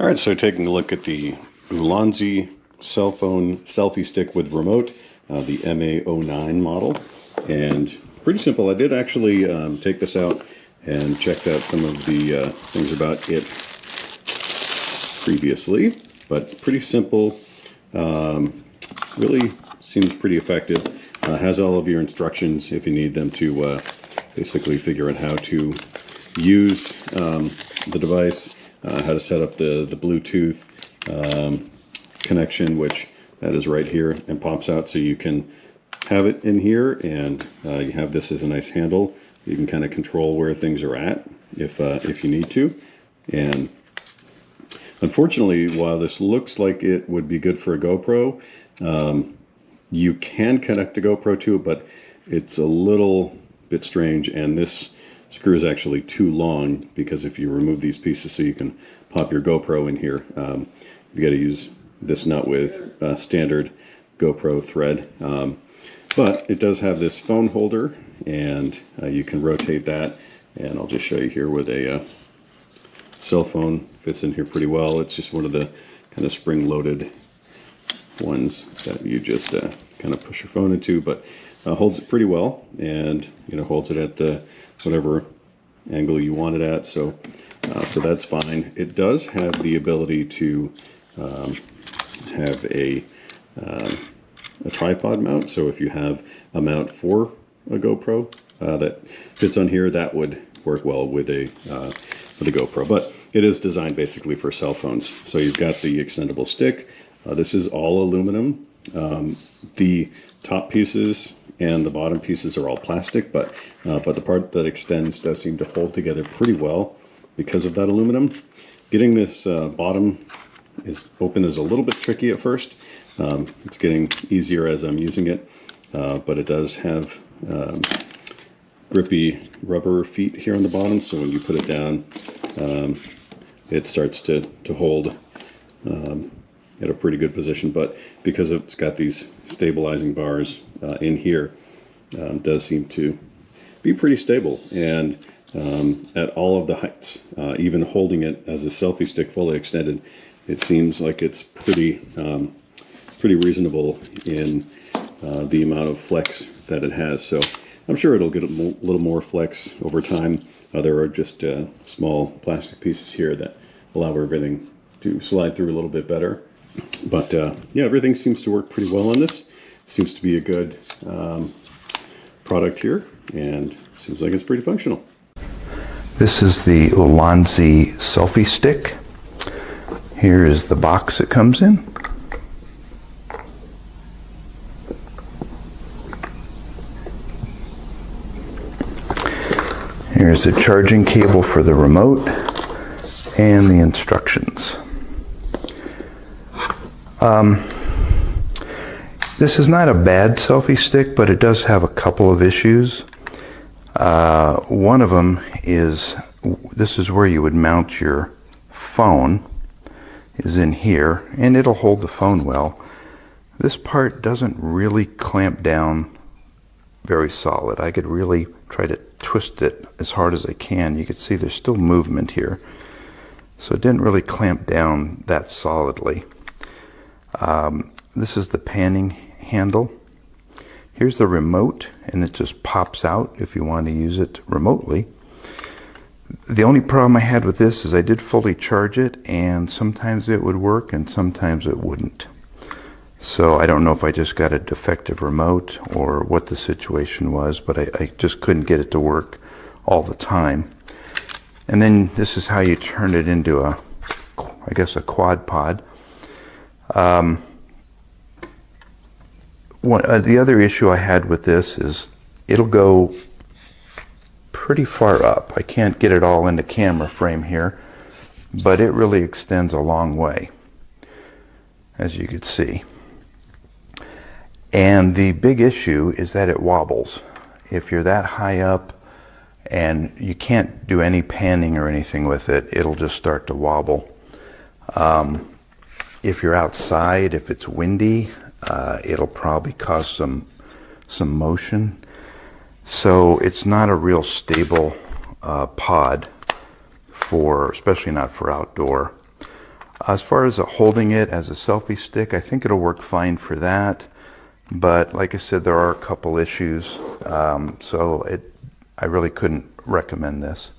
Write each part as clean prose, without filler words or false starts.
All right, so taking a look at the ULANZI cell phone selfie stick with remote, the MA09 model, and pretty simple. I did actually take this out and checked out some of the things about it previously, but pretty simple. Really seems pretty effective. Has all of your instructions if you need them to basically figure out how to use the device. How to set up the Bluetooth connection, which that is right here and pops out, so you can have it in here, and you have this as a nice handle. You can kind of control where things are at if you need to. And unfortunately, while this looks like it would be good for a GoPro, you can connect a GoPro to it, but it's a little bit strange, and this screw is actually too long, because if you remove these pieces so you can pop your GoPro in here, you got to use this nut with standard GoPro thread. But it does have this phone holder, and you can rotate that, and I'll just show you here with a cell phone. Fits in here pretty well. It's just one of the kind of spring-loaded ones that you just kind of push your phone into, but holds it pretty well, and holds it at the whatever angle you want it at, so that's fine. It does have the ability to have a tripod mount, so if you have a mount for a GoPro that fits on here, that would work well with a GoPro. But it is designed basically for cell phones. So you've got the extendable stick. This is all aluminum. The top pieces and the bottom pieces are all plastic, but the part that extends does seem to hold together pretty well because of that aluminum. Getting this bottom open is a little bit tricky at first. It's getting easier as I'm using it, but it does have grippy rubber feet here on the bottom, so when you put it down, it starts to hold at a pretty good position. But because it's got these stabilizing bars in here, it does seem to be pretty stable, and at all of the heights, even holding it as a selfie stick fully extended, it seems like it's pretty reasonable in the amount of flex that it has. So I'm sure it'll get a little more flex over time. There are just small plastic pieces here that allow everything to slide through a little bit better. But yeah, everything seems to work pretty well on this. Seems to be a good product here, and seems like it's pretty functional. This is the ULANZI selfie stick. Here is the box it comes in. Here's the charging cable for the remote and the instructions. This is not a bad selfie stick, but it does have a couple of issues. One of them is, this is where you would mount your phone, is in here, and it'll hold the phone well. This part doesn't really clamp down very solid. I could really try to twist it as hard as I can. You can see there's still movement here. So it didn't really clamp down that solidly. This is the panning handle. Here's the remote, and it just pops out if you want to use it remotely. The only problem I had with this is I did fully charge it, and sometimes it would work and sometimes it wouldn't. So I don't know if I just got a defective remote or what the situation was, but I just couldn't get it to work all the time. And then this is how you turn it into I guess a quad pod. The other issue I had with this is it'll go pretty far up. I can't get it all in the camera frame here, but it really extends a long way, as you could see. And the big issue is that it wobbles. If you're that high up and you can't do any panning or anything with it, it'll just start to wobble. If you're outside, if it's windy, it'll probably cause some motion. So it's not a real stable pod, especially not for outdoor. As far as holding it as a selfie stick, I think it'll work fine for that. But like I said, there are a couple issues, I really couldn't recommend this.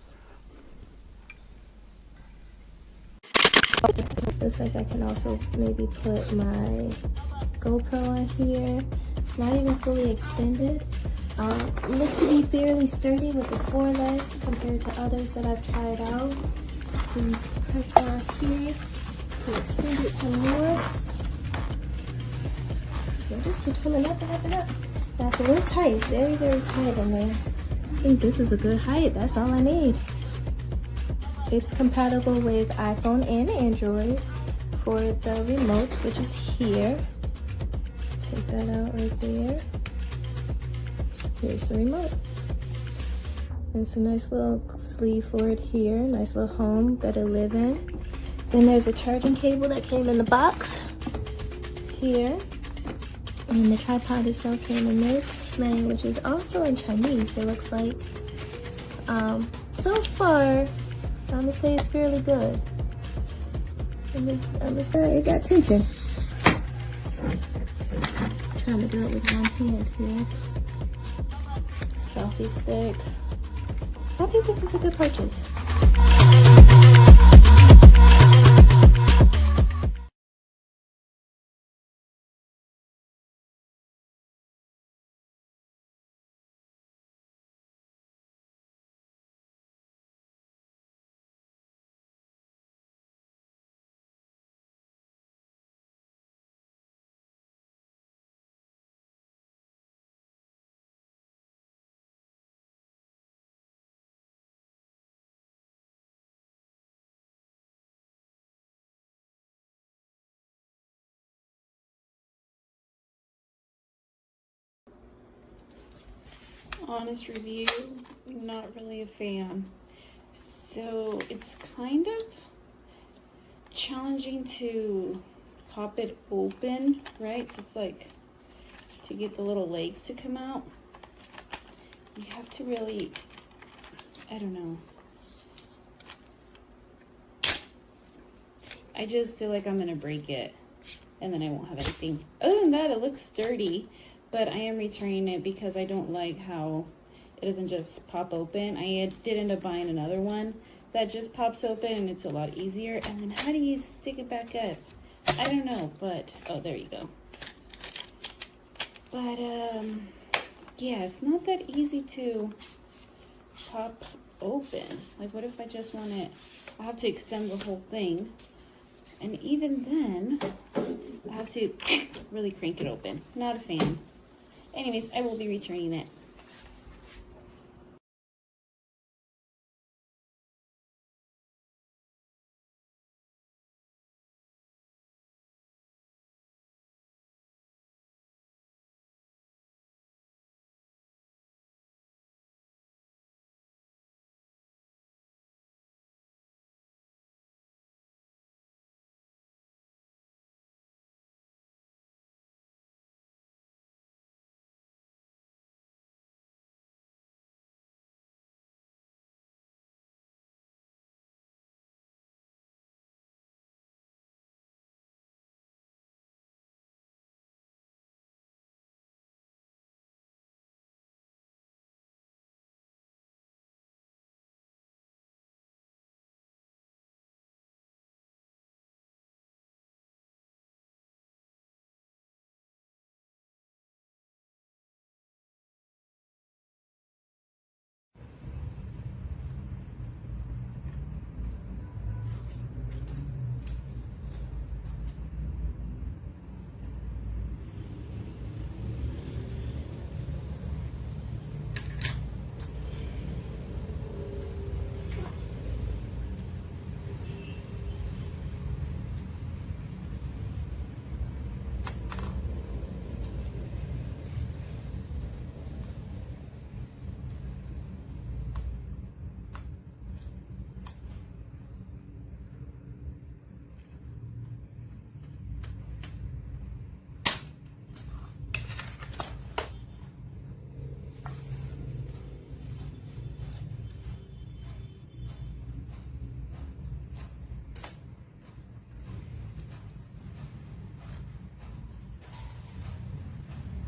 Looks like I can also maybe put my GoPro on here. It's not even fully extended. It looks to be fairly sturdy with the 4 legs compared to others that I've tried out. You press down here to extend it some more. So it just keeps coming up and up and up. That's a little tight, very, very tight in there. I think this is a good height. That's all I need. It's compatible with iPhone and Android for the remote, which is here. Take that out right there. Here's the remote. There's a nice little sleeve for it here. Nice little home that I live in. Then there's a charging cable that came in the box here. And the tripod itself came in this language, which is also in Chinese, it looks like. So far, I'm gonna say it's fairly good. I'm gonna say it got tension. Trying to do it with one hand here. Selfie stick. I think this is a good purchase. Honest review, not really a fan. So it's kind of challenging to pop it open, right? So it's like to get the little legs to come out. You have to really, I don't know. I just feel like I'm gonna break it and then I won't have anything. Other than that, it looks sturdy. But I am returning it because I don't like how it doesn't just pop open. I did end up buying another one that just pops open and it's a lot easier. And then how do you stick it back up? I don't know, but, oh, there you go. But, yeah, it's not that easy to pop open. Like, what if I just want it, I have to extend the whole thing. And even then, I have to really crank it open. Not a fan. Anyways, I will be returning it.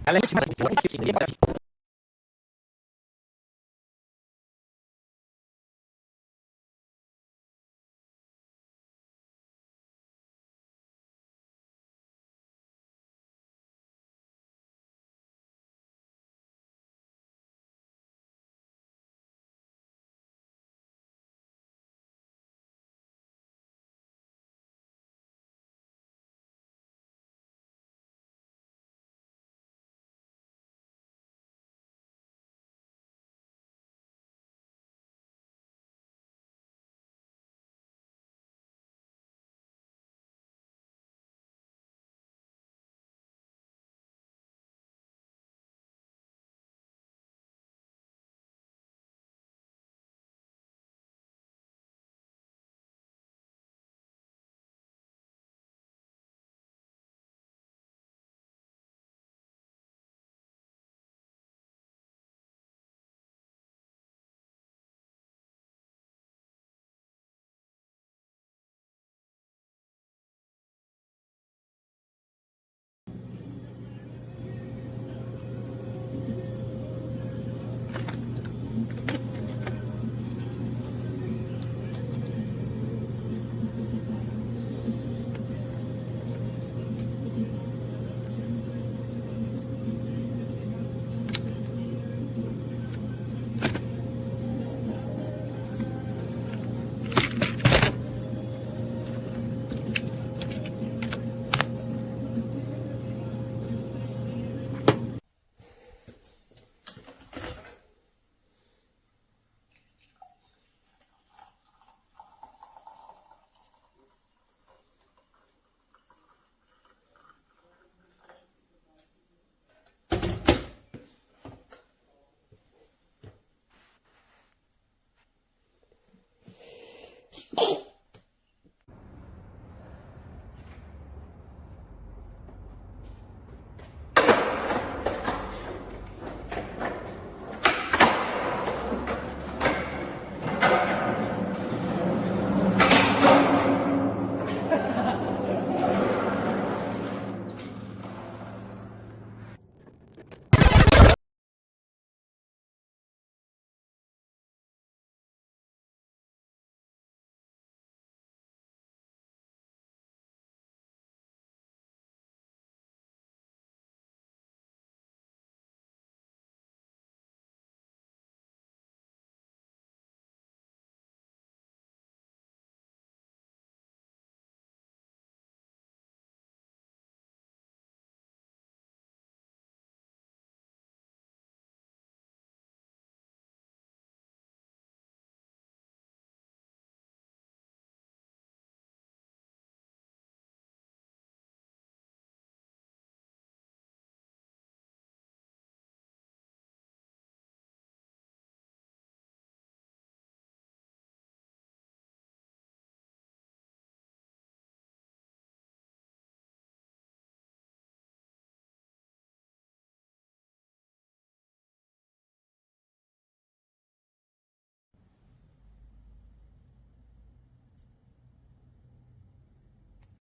Alam